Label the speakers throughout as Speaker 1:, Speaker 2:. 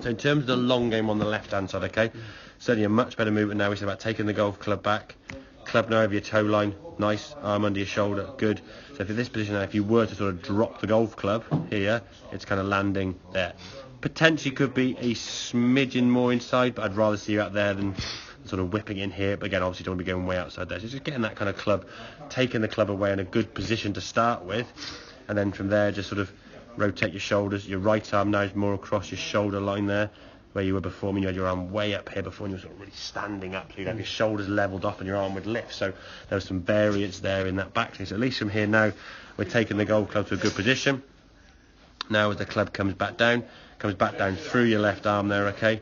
Speaker 1: So in terms of the long game on the left-hand side, okay, certainly a much better movement now. We said about taking the golf club back, club now over your toe line, nice, arm under your shoulder, good. So for this position now, if you were to sort of drop the golf club here, it's kind of landing there. Potentially could be a smidgen more inside, but I'd rather see you out there than sort of whipping in here. But again, obviously don't want to be going way outside there. So just getting that kind of club, taking the club away in a good position to start with, and then from there just sort of rotate your shoulders. Your right arm now is more across your shoulder line there, where you were before. I mean, you had your arm way up here before, and you were sort of really standing up, so you'd have your shoulders levelled off and your arm would lift. So there was some variance there in that back swing. So at least from here now, we're taking the golf club to a good position. Now as the club comes back down through your left arm there, okay?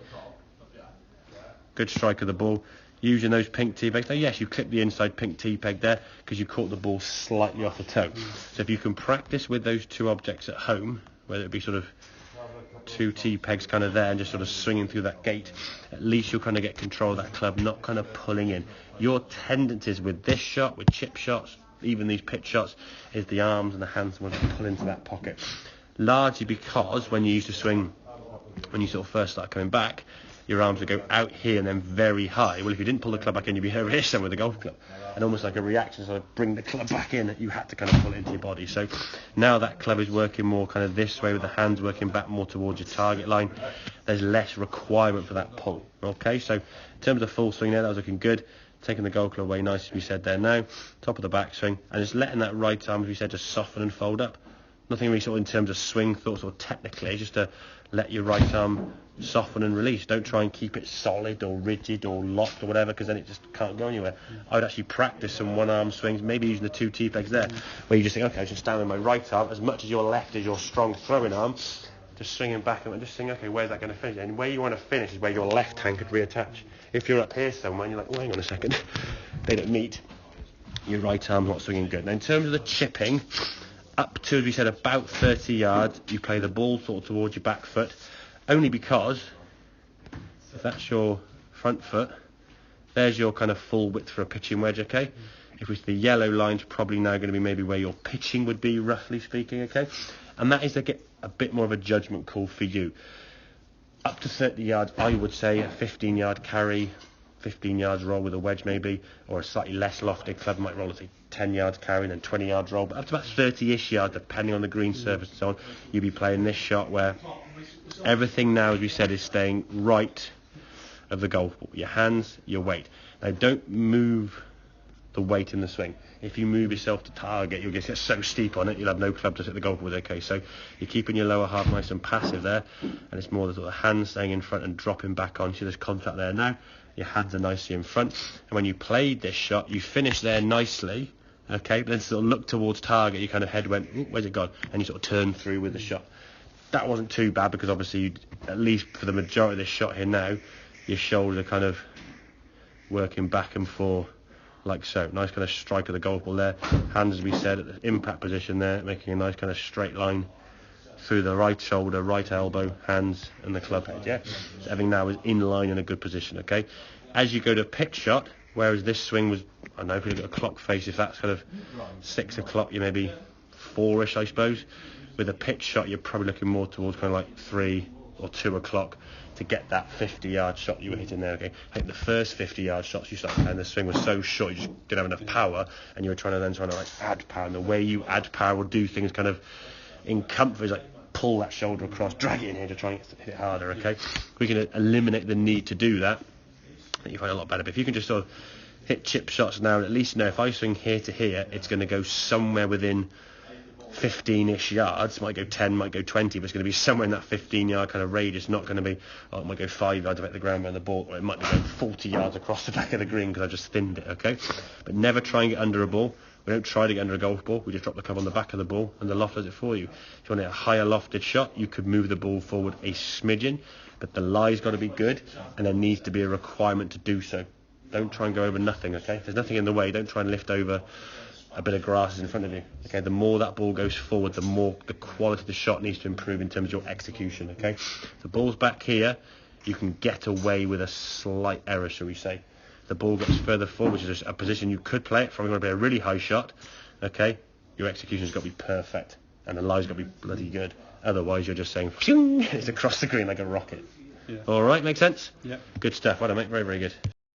Speaker 1: Good strike of the ball. Using those pink tee pegs. Now, yes, you clipped the inside pink tee peg there because you caught the ball slightly off the toe. So if you can practice with those two objects at home, whether it be sort of two tee pegs kind of there and just sort of swinging through that gate, at least you'll kind of get control of that club, not kind of pulling in. Your tendencies with this shot, with chip shots, even these pitch shots, is the arms and the hands want to pull into that pocket. Largely because when you used to swing, when you sort of first start coming back, your arms would go out here and then very high. Well, if you didn't pull the club back in, you'd be over here somewhere with the golf club. And almost like a reaction, sort of bring the club back in, you had to kind of pull it into your body. So now that club is working more kind of this way with the hands working back more towards your target line. There's less requirement for that pull. Okay, so in terms of the full swing there, that was looking good. Taking the golf club away nice, as we said there now. Top of the backswing. And just letting that right arm, as we said, just soften and fold up. Nothing really sort of in terms of swing thoughts or technically, just to let your right arm soften and release. Don't try and keep it solid or rigid or locked or whatever, because then it just can't go anywhere. I would actually practice some one arm swings, maybe using the two tee pegs there, where you just think, okay, I should stand with my right arm as much as your left is your strong throwing arm, just swinging back and just think, okay, where's that going to finish? And where you want to finish is where your left hand could reattach. If you're up here somewhere and you're like, oh, hang on a second, they don't meet, your right arm's not swinging good. Now in terms of the chipping, up to, as we said, about 30 yards, you play the ball sort of towards your back foot, only because if that's your front foot, there's your kind of full width for a pitching wedge, okay? If we see the yellow line's probably now going to be maybe where your pitching would be, roughly speaking, okay? And that is to get a bit more of a judgment call for you. Up to 30 yards, I would say a 15-yard carry, 15 yards roll with a wedge maybe, or a slightly less lofted club might roll, let's say 10 yards carry and then 20 yards roll, but up to about 30-ish yards, depending on the green surface and so on, you'll be playing this shot where everything now, as we said, is staying right of the golf ball. Your hands, your weight. Now don't move the weight in the swing. If you move yourself to target, you'll just get so steep on it, you'll have no club to hit the golf ball with, okay? So you're keeping your lower half nice and passive there, and it's more the sort of hands staying in front and dropping back on, so there's contact there now. Your hands are nicely in front, and when you played this shot, you finished there nicely, okay, but then sort of look towards target, your kind of head went, where's it gone? And you sort of turned through with the shot. That wasn't too bad, because obviously, you, at least for the majority of this shot here now, your shoulders are kind of working back and forth like so. Nice kind of strike of the golf ball there. Hands, as we said, at the impact position there, making a nice kind of straight line through the right shoulder, right elbow, hands, and the club head, yeah? So everything now is in line in a good position, okay? As you go to pitch shot, whereas this swing was, I don't know, if you look at a clock face, if that's kind of 6 o'clock, you're maybe 4-ish, I suppose. With a pitch shot, you're probably looking more towards kind of like 3 or 2 o'clock to get that 50-yard shot you were hitting there, okay? I think the first 50-yard shots you started playing, the swing was so short, you just didn't have enough power, and you were trying to like add power, and the way you add power will do things kind of in comfort, is like pull that shoulder across, drag it in here to try and hit it harder, okay? We can eliminate the need to do that, I think you find it a lot better. But if you can just sort of hit chip shots now, at least know if I swing here to here, it's going to go somewhere within 15-ish yards, might go 10, might go 20, but it's going to be somewhere in that 15-yard kind of radius, not going to be, oh, it might go 5 yards about the ground around the ball, or it might be going 40 yards across the back of the green because I just thinned it, okay? But never try and get under a ball. We don't try to get under a golf ball, we just drop the club on the back of the ball and the loft does it for you. If you want a higher lofted shot, you could move the ball forward a smidgen, but the lie's got to be good, and there needs to be a requirement to do so. Don't try and go over nothing, okay? If there's nothing in the way, don't try and lift over a bit of grass in front of you, okay? The more that ball goes forward, the more the quality of the shot needs to improve in terms of your execution, okay? The ball's back here, you can get away with a slight error, shall we say. The ball gets further forward, which is a position you could play it from. It's going to be a really high shot, okay? Your execution's got to be perfect, and the lie's got to be bloody good. Otherwise, you're just saying, it's across the green like a rocket.
Speaker 2: Yeah.
Speaker 1: All right, make sense?
Speaker 2: Yeah.
Speaker 1: Good stuff. Well done, mate. Very, very good.